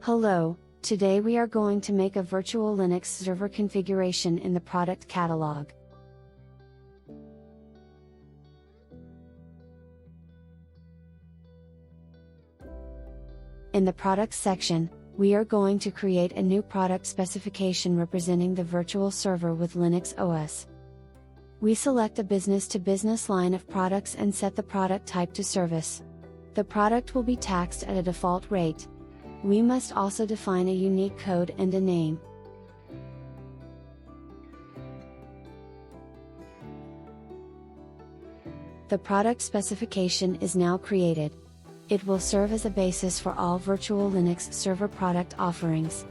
Hello, today we are going to make a virtual Linux server configuration in the product catalog. In the products section, we are going to create a new product specification representing the virtual server with Linux OS. We select a business-to-business line of products and set the product type to service. The product will be taxed at a default rate. We must also define a unique code and a name. The product specification is now created. It will serve as a basis for all virtual Linux server product offerings.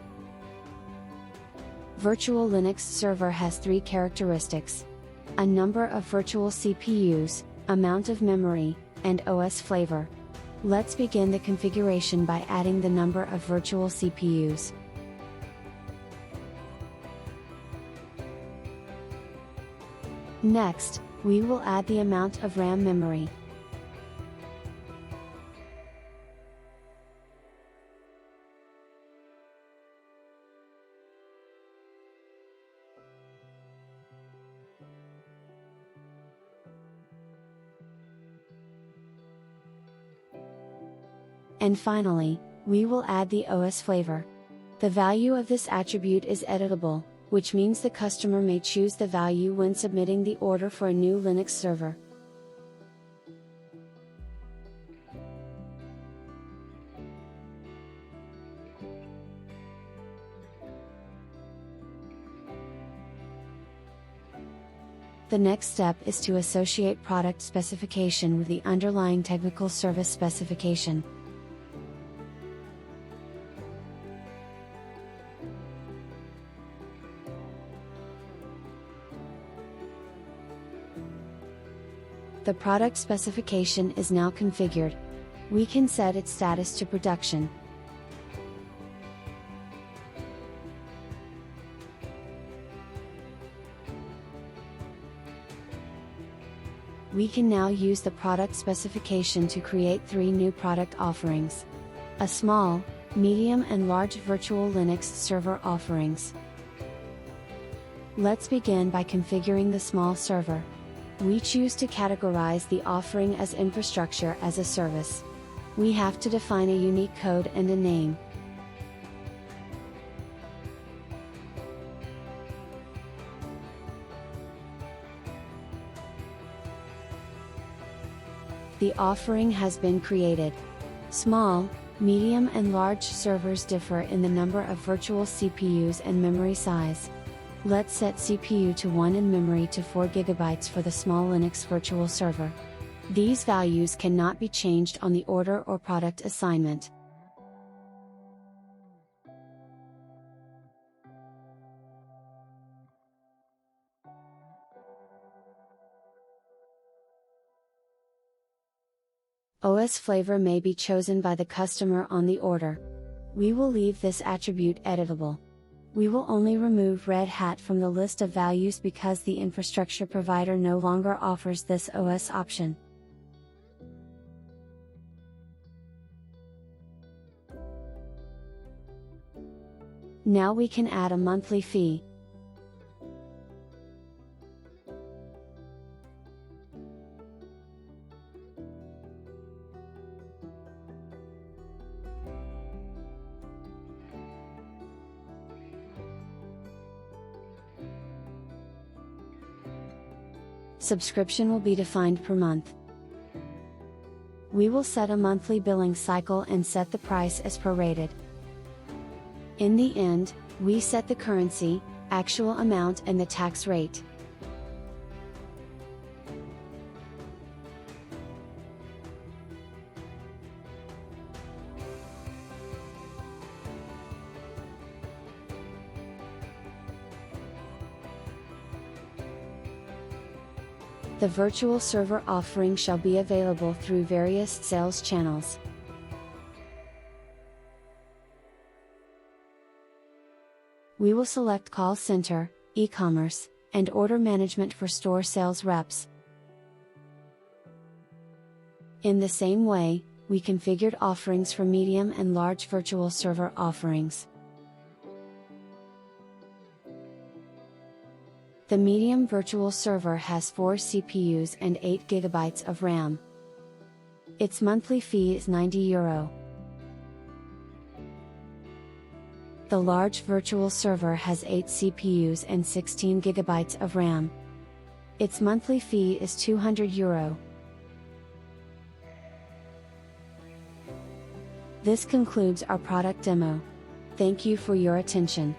Virtual Linux server has three characteristics: a number of virtual CPUs, amount of memory, and OS flavor. Let's begin the configuration by adding the number of virtual CPUs. Next, we will add the amount of RAM memory. And finally, we will add the OS flavor. The value of this attribute is editable, which means the customer may choose the value when submitting the order for a new Linux server. The next step is to associate product specification with the underlying technical service specification. The product specification is now configured. We can set its status to production. We can now use the product specification to create three new product offerings: a small, medium and large virtual Linux server offerings. Let's begin by configuring the small server. We choose to categorize the offering as infrastructure as a service. We have to define a unique code and a name. The offering has been created. Small, medium and large servers differ in the number of virtual CPUs and memory size. Let's set CPU to 1 and memory to 4 GB for the small Linux virtual server. These values cannot be changed on the order or product assignment. OS flavor may be chosen by the customer on the order. We will leave this attribute editable. We will only remove Red Hat from the list of values because the infrastructure provider no longer offers this OS option. Now we can add a monthly fee. Subscription will be defined per month. We will set a monthly billing cycle and set the price as prorated. In the end, we set the currency, actual amount and the tax rate. The virtual server offering shall be available through various sales channels. We will select call center, e-commerce, and order management for store sales reps. In the same way, we configured offerings for medium and large virtual server offerings. The medium virtual server has 4 CPUs and 8 GB of RAM. Its monthly fee is €90. The large virtual server has 8 CPUs and 16 GB of RAM. Its monthly fee is €200. This concludes our product demo. Thank you for your attention.